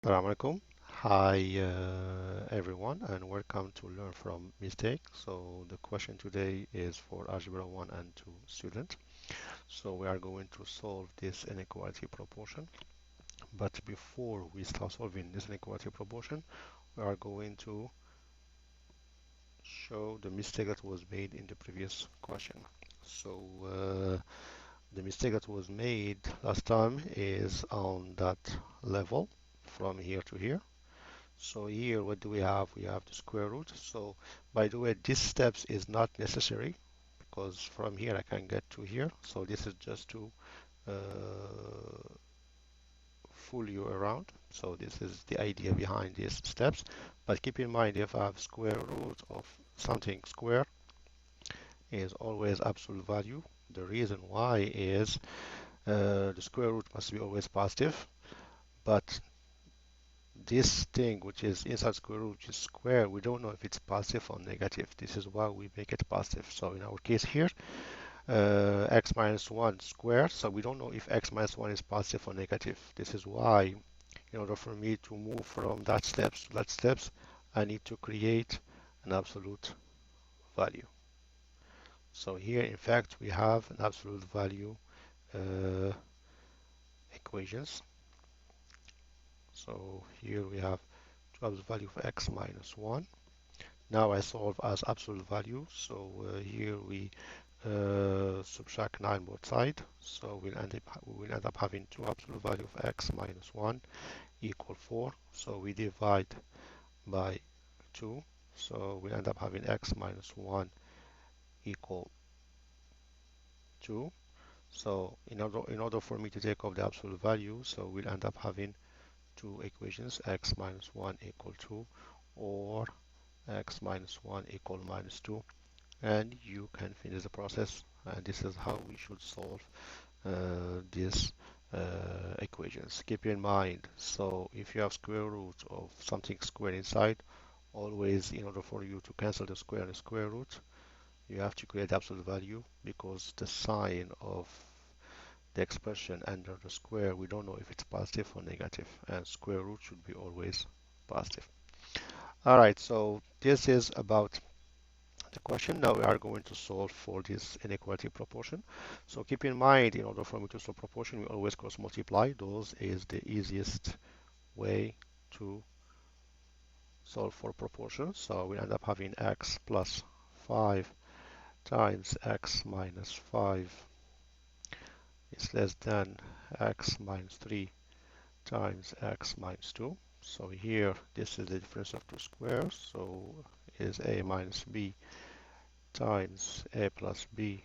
Assalamu alaikum. Hi everyone, and welcome to Learn from Mistake. So the question today is for Algebra 1 and 2 student. So we are going to solve this inequality proportion. But before we start solving this inequality proportion, we are going to show the mistake that was made in the previous question. So the mistake that was made last time is on that level from here to here. So here, what do we have? We have the square root. So by the way, this steps is not necessary because from here I can get to here. So this is just to uh, fool you around. So this is the idea behind these steps. But keep in mind, if I have square root of something square is always absolute value. The reason why is the square root must be always positive, but this thing which is inside square root, which is square, we don't know if it's positive or negative. This is why we make it positive. So in our case here, x minus 1 squared, so we don't know if x minus 1 is positive or negative. This is why, in order for me to move from that steps to that steps, I need to create an absolute value. So here, in fact, we have an absolute value uh, equations. So here we have two absolute value for x minus 1. Now I solve as absolute value. So here we subtract 9 both sides. So we will end up having two absolute value of x minus 1 equal 4. So we divide by 2. So we end up having x minus 1 equal 2. So in order for me to take off the absolute value, so we'll end up having two equations, x minus 1 equal 2 or x minus 1 equal minus 2, and you can finish the process. And this is how we should solve these equations. Keep in mind, so if you have square root of something square inside, always in order for you to cancel the square and the square root, you have to create absolute value, because the sign of the expression under the square, we don't know if it's positive or negative, and square root should be always positive. All right, so this is about the question. Now we are going to solve for this inequality proportion. So keep in mind, in order for me to solve proportion, we always cross multiply. Those is the easiest way to solve for proportion. So we end up having x plus 5 times x minus 5 is less than x minus 3 times x minus 2. So here, this is the difference of two squares. So is a minus b times a plus b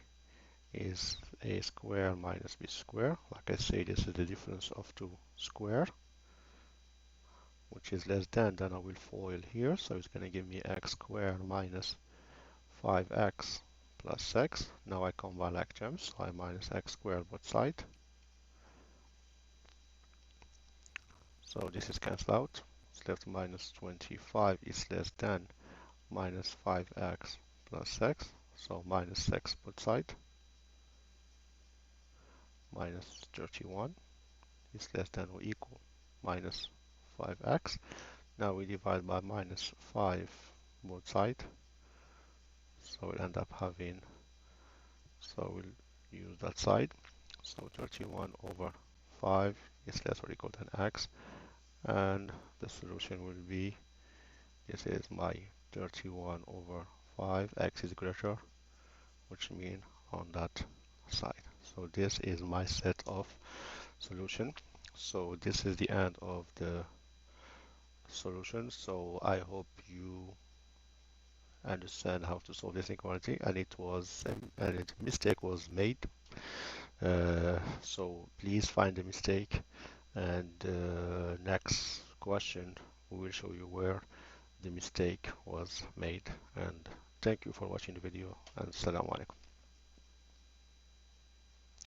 is a square minus b square. Like I say, this is the difference of two square, which is less than. Then I will FOIL here, so it's going to give me x squared minus 5x plus x. Now I combine like terms, so I minus x squared both sides. So this is cancelled out. It's left minus 25 is less than minus 5x plus x. So minus x both sides. Minus 31 is less than or equal minus 5x. Now we divide by minus 5 both sides. So we'll end up having, so we'll use that side. So 31 over 5 is less or equal than x. And the solution will be, this is my 31 over 5, x is greater, which means on that side. So this is my set of solution. So this is the end of the solution. So I hope you understand how to solve this inequality, and it was and a mistake was made. So please find the mistake, and next question we will show you where the mistake was made. And thank you for watching the video, and Assalamu alaikum.